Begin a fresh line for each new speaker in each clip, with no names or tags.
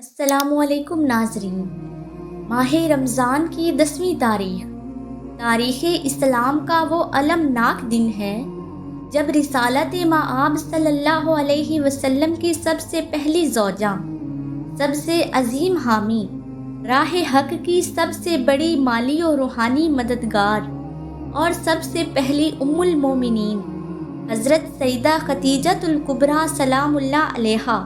السلام علیکم ناظرین۔ ماہ رمضان کی 10ویں تاریخ تاریخ اسلام کا وہ المناک دن ہے جب رسالت مآب صلی اللہ علیہ وسلم کی سب سے پہلی زوجہ، سب سے عظیم حامی، راہ حق کی سب سے بڑی مالی و روحانی مددگار اور سب سے پہلی ام المومنین حضرت سیدہ خدیجہ الکبریٰ سلام اللہ علیہا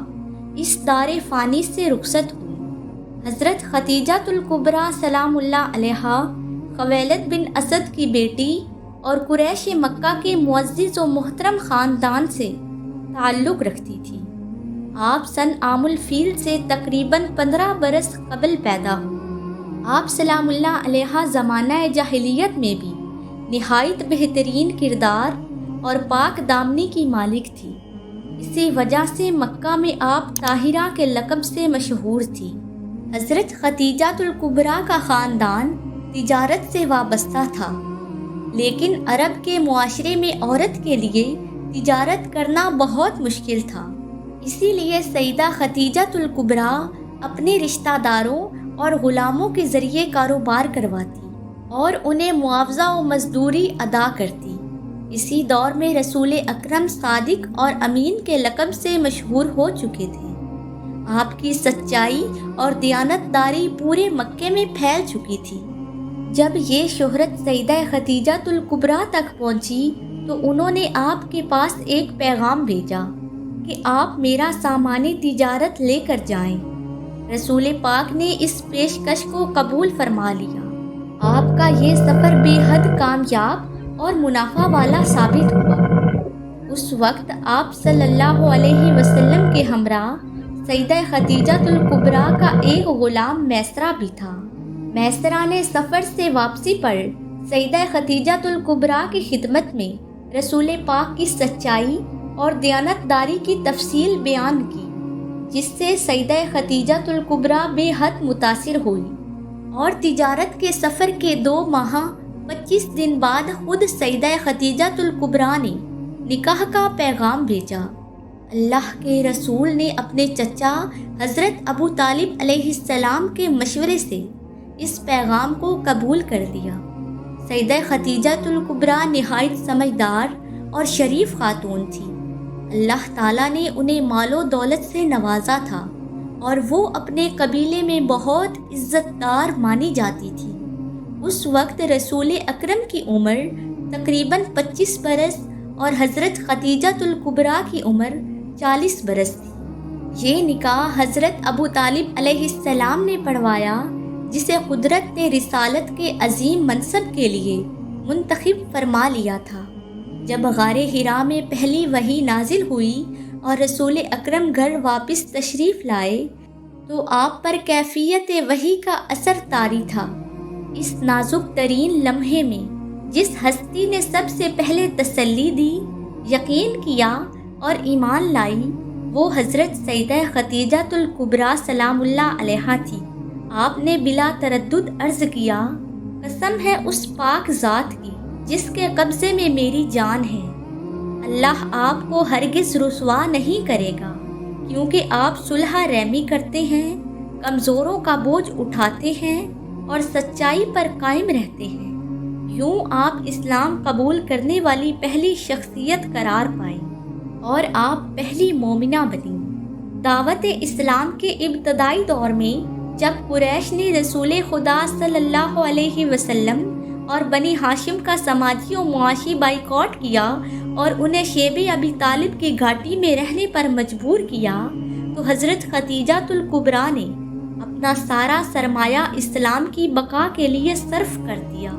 اس دار فانی سے رخصت ہوئی۔ حضرت خدیجہ الکبریٰ سلام اللہ علیہا خویلد بن اسد کی بیٹی اور قریش مکہ کے معزز و محترم خاندان سے تعلق رکھتی تھی۔ آپ سن عام الفیل سے تقریباً 15 برس قبل پیدا ہوئی۔ آپ سلام اللہ علیہا زمانہ جاہلیت میں بھی نہایت بہترین کردار اور پاک دامنی کی مالک تھی۔ اسی وجہ سے مکہ میں آپ طاہرہ کے لقب سے مشہور تھی۔ حضرت خدیجہ الکبریٰ کا خاندان تجارت سے وابستہ تھا، لیکن عرب کے معاشرے میں عورت کے لیے تجارت کرنا بہت مشکل تھا۔ اسی لیے سیدہ خدیجہ الکبریٰ اپنے رشتہ داروں اور غلاموں کے ذریعے کاروبار کرواتی اور انہیں معاوضہ و مزدوری ادا کرتی۔ اسی دور میں رسول اکرم صادق اور امین کے لقب سے مشہور ہو چکے تھے۔ آپ کی سچائی اور دیانت داری پورے مکے میں پھیل چکی تھی۔ جب یہ شہرت سیدہ خدیجہ الکبریٰ تک پہنچی تو انہوں نے آپ کے پاس ایک پیغام بھیجا کہ آپ میرا سامان تجارت لے کر جائیں۔ رسول پاک نے اس پیشکش کو قبول فرما لیا۔ آپ کا یہ سفر بے حد کامیاب اور منافع والا ثابت ہوا۔ اس وقت آپ صلی اللہ علیہ وسلم کے ہمراہ سیدہ خدیجہ الکبریٰ کا ایک غلام میسرہ بھی تھا۔ میسرہ نے سفر سے واپسی پر سیدہ خدیجہ الکبریٰ کی خدمت میں رسول پاک کی سچائی اور دیانت داری کی تفصیل بیان کی، جس سے سیدہ خدیجہ الکبریٰ بے حد متاثر ہوئی اور تجارت کے سفر کے 2 ماہ 25 دن بعد خود سیدہ خدیجہ الکبریٰ نے نکاح کا پیغام بھیجا۔ اللہ کے رسول نے اپنے چچا حضرت ابو طالب علیہ السلام کے مشورے سے اس پیغام کو قبول کر لیا۔ سیدہ خدیجہ الکبریٰ نہایت سمجھدار اور شریف خاتون تھی۔ اللہ تعالیٰ نے انہیں مال و دولت سے نوازا تھا اور وہ اپنے قبیلے میں بہت عزت دار مانی جاتی تھی۔ اس وقت رسول اکرم کی عمر تقریباً 25 برس اور حضرت خدیجہ الکبریٰ کی عمر 40 برس تھی۔ یہ نکاح حضرت ابو طالب علیہ السلام نے پڑھوایا، جسے قدرت نے رسالت کے عظیم منصب کے لیے منتخب فرما لیا تھا۔ جب غار حرا میں پہلی وحی نازل ہوئی اور رسول اکرم گھر واپس تشریف لائے تو آپ پر کیفیت وحی کا اثر طاری تھا۔ اس نازک ترین لمحے میں جس ہستی نے سب سے پہلے تسلی دی، یقین کیا اور ایمان لائی، وہ حضرت سیدہ خدیجہ الکبریٰ سلام اللہ علیہا تھی۔ آپ نے بلا تردد عرض کیا، قسم ہے اس پاک ذات کی جس کے قبضے میں میری جان ہے، اللہ آپ کو ہرگز رسوا نہیں کرے گا، کیونکہ آپ صلح رحمی کرتے ہیں، کمزوروں کا بوجھ اٹھاتے ہیں اور سچائی پر قائم رہتے ہیں۔ یوں آپ اسلام قبول کرنے والی پہلی شخصیت قرار پائیں اور آپ پہلی مومنہ بنیں۔ دعوت اسلام کے ابتدائی دور میں جب قریش نے رسول خدا صلی اللہ علیہ وسلم اور بنی ہاشم کا سماجی و معاشی بائیکاٹ کیا اور انہیں شیب ابی طالب کی گھاٹی میں رہنے پر مجبور کیا، تو حضرت خدیجہ الکبریٰ نے اپنا سارا سرمایہ اسلام کی بقا کے لیے صرف کر دیا۔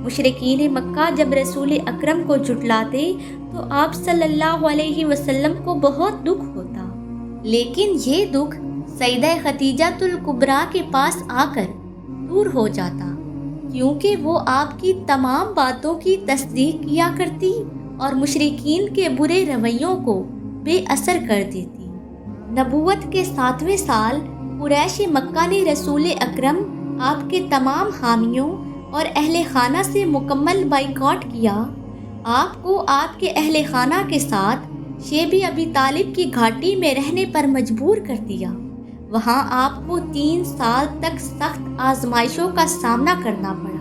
مشرکین مکہ جب رسول اکرم کو جھٹلاتے تو آپ صلی اللہ علیہ وسلم کو بہت دکھ ہوتا، لیکن یہ دکھ سیدہ خدیجہ الکبریٰ کے پاس آ کر دور ہو جاتا، کیونکہ وہ آپ کی تمام باتوں کی تصدیق کیا کرتی اور مشرکین کے برے رویوں کو بے اثر کر دیتی۔ نبوت کے 7ویں سال قریش مکہ نے رسول اکرم، آپ کے تمام حامیوں اور اہل خانہ سے مکمل بائیکاٹ کیا۔ آپ کو آپ کے اہل خانہ کے ساتھ شیب ابی طالب کی گھاٹی میں رہنے پر مجبور کر دیا۔ وہاں آپ کو 3 سال تک سخت آزمائشوں کا سامنا کرنا پڑا۔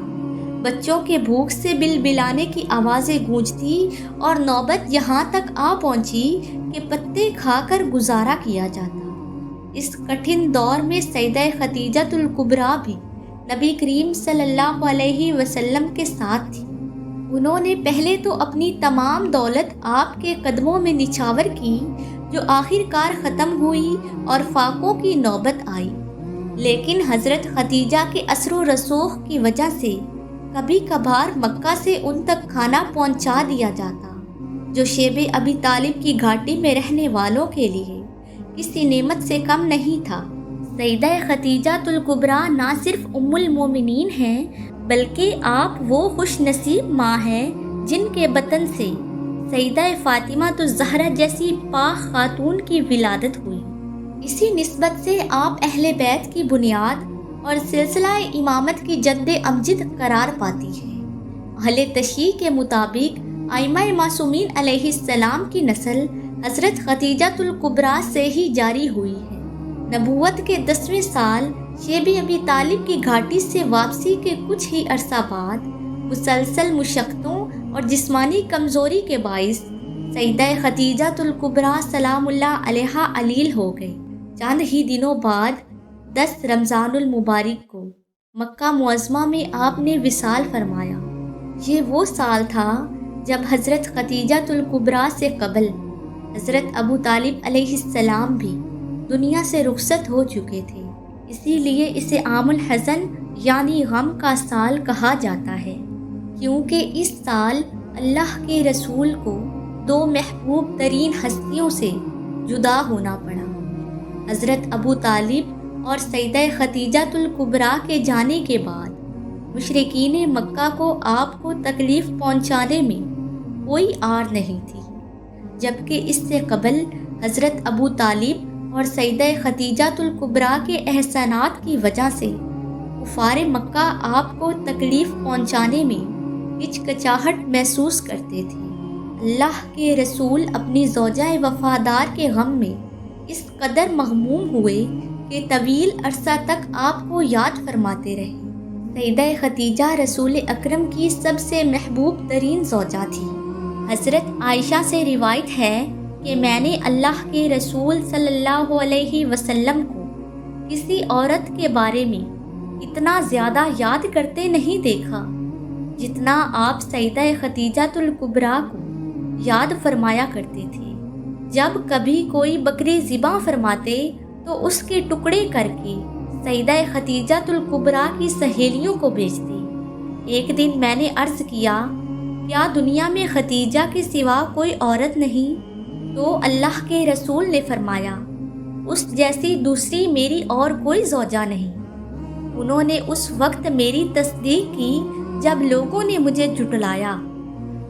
بچوں کے بھوک سے بلبلانے کی آوازیں گونجتی اور نوبت یہاں تک آ پہنچی کہ پتے کھا کر گزارا کیا جاتا۔ اس کٹھن دور میں سیدہ خدیجہ الکبریٰ بھی نبی کریم صلی اللہ علیہ وسلم کے ساتھ تھی۔ انہوں نے پہلے تو اپنی تمام دولت آپ کے قدموں میں نچھاور کی، جو آخر کار ختم ہوئی اور فاقوں کی نوبت آئی۔ لیکن حضرت خدیجہ کے اثر و رسوخ کی وجہ سے کبھی کبھار مکہ سے ان تک کھانا پہنچا دیا جاتا، جو شیب ابی طالب کی گھاٹی میں رہنے والوں کے لیے کسی نعمت سے کم نہیں تھا۔ سیدہ خدیجہ الکبریٰ نہ صرف ام المومنین ہیں، بلکہ آپ وہ خوش نصیب ماں ہیں جن کے بطن سے سیدہ فاطمہ الزہرا جیسی پاک خاتون کی ولادت ہوئی۔ اسی نسبت سے آپ اہل بیت کی بنیاد اور سلسلہ امامت کی جد امجد قرار پاتی ہیں۔ اہل تشیع کے مطابق ائمہ معصومین علیہ السلام کی نسل حضرت خدیجہ الکبریٰ سے ہی جاری ہوئی ہے۔ نبوت کے 10ویں سال شیب ابی طالب کی گھاٹی سے واپسی کے کچھ ہی عرصہ بعد مسلسل مشقتوں اور جسمانی کمزوری کے باعث سیدہ خدیجہ الکبریٰ سلام اللہ علیہا علیل ہو گئی۔ چند ہی دنوں بعد 10 رمضان المبارک کو مکہ معظمہ میں آپ نے وصال فرمایا۔ یہ وہ سال تھا جب حضرت خدیجہ الکبریٰ سے قبل حضرت ابو طالب علیہ السلام بھی دنیا سے رخصت ہو چکے تھے، اسی لیے اسے عام الحزن یعنی غم کا سال کہا جاتا ہے، کیونکہ اس سال اللہ کے رسول کو 2 محبوب ترین ہستیوں سے جدا ہونا پڑا۔ حضرت ابو طالب اور سیدہ خدیجہ الکبریٰ کے جانے کے بعد مشرکین مکہ کو آپ کو تکلیف پہنچانے میں کوئی آر نہیں تھی، جبکہ اس سے قبل حضرت ابو طالب اور سیدہ خدیجہ الکبریٰ کے احسانات کی وجہ سے کفار مکہ آپ کو تکلیف پہنچانے میں ہچکچاہٹ محسوس کرتے تھے۔ اللہ کے رسول اپنی زوجہ وفادار کے غم میں اس قدر مغموم ہوئے کہ طویل عرصہ تک آپ کو یاد فرماتے رہے۔ سیدہ خدیجہ رسول اکرم کی سب سے محبوب ترین زوجہ تھی۔ حضرت عائشہ سے روایت ہے کہ میں نے اللہ کے رسول صلی اللہ علیہ وسلم کو کسی عورت کے بارے میں اتنا زیادہ یاد کرتے نہیں دیکھا جتنا آپ سیدہ خدیجہ الکبریٰ کو یاد فرمایا کرتے تھے۔ جب کبھی کوئی بکری ذبح فرماتے تو اس کے ٹکڑے کر کے سیدہ خدیجہ الکبریٰ کی سہیلیوں کو بھیجتے۔ ایک دن میں نے عرض کیا، کیا دنیا میں خدیجہ کے سوا کوئی عورت نہیں؟ تو اللہ کے رسول نے فرمایا، اس جیسی دوسری میری اور کوئی زوجہ نہیں۔ انہوں نے اس وقت میری تصدیق کی جب لوگوں نے مجھے جھٹلایا،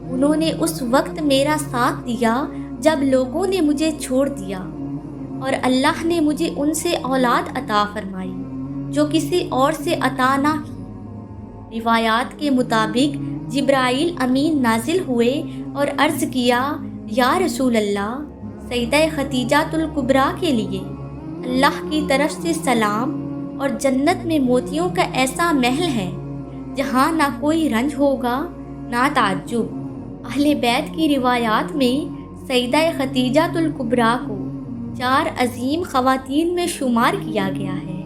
انہوں نے اس وقت میرا ساتھ دیا جب لوگوں نے مجھے چھوڑ دیا، اور اللہ نے مجھے ان سے اولاد عطا فرمائی جو کسی اور سے عطا نہ کی۔ روایات کے مطابق جبرائیل امین نازل ہوئے اور عرض کیا، یا رسول اللہ، سیدہ خدیجہ الکبریٰ کے لیے اللہ کی طرف سے سلام، اور جنت میں موتیوں کا ایسا محل ہے جہاں نہ کوئی رنج ہوگا نہ تعجب۔ اہل بیت کی روایات میں سیدہ خدیجہ الکبریٰ کو 4 عظیم خواتین میں شمار کیا گیا ہے۔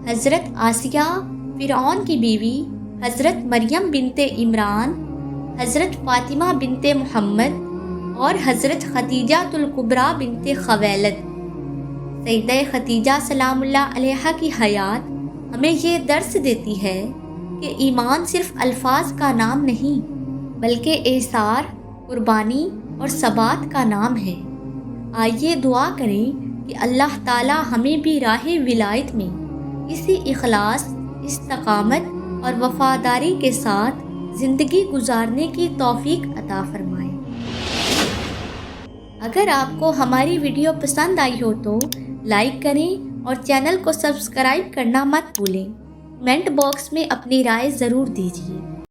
حضرت آسیہ فرعون کی بیوی، حضرت مریم بنت عمران، حضرت فاطمہ بنت محمد اور حضرت خدیجہ الکبریٰ بنت خویلد۔ سیدہ خدیجہ سلام اللہ علیہا کی حیات ہمیں یہ درس دیتی ہے کہ ایمان صرف الفاظ کا نام نہیں، بلکہ ایثار، قربانی اور ثبات کا نام ہے۔ آئیے دعا کریں کہ اللہ تعالی ہمیں بھی راہ ولایت میں اسی اخلاص، استقامت اور وفاداری کے ساتھ زندگی گزارنے کی توفیق عطا فرمائے۔ اگر آپ کو ہماری ویڈیو پسند آئی ہو تو لائک کریں اور چینل کو سبسکرائب کرنا مت بھولیں۔ کمنٹ باکس میں اپنی رائے ضرور دیجیے۔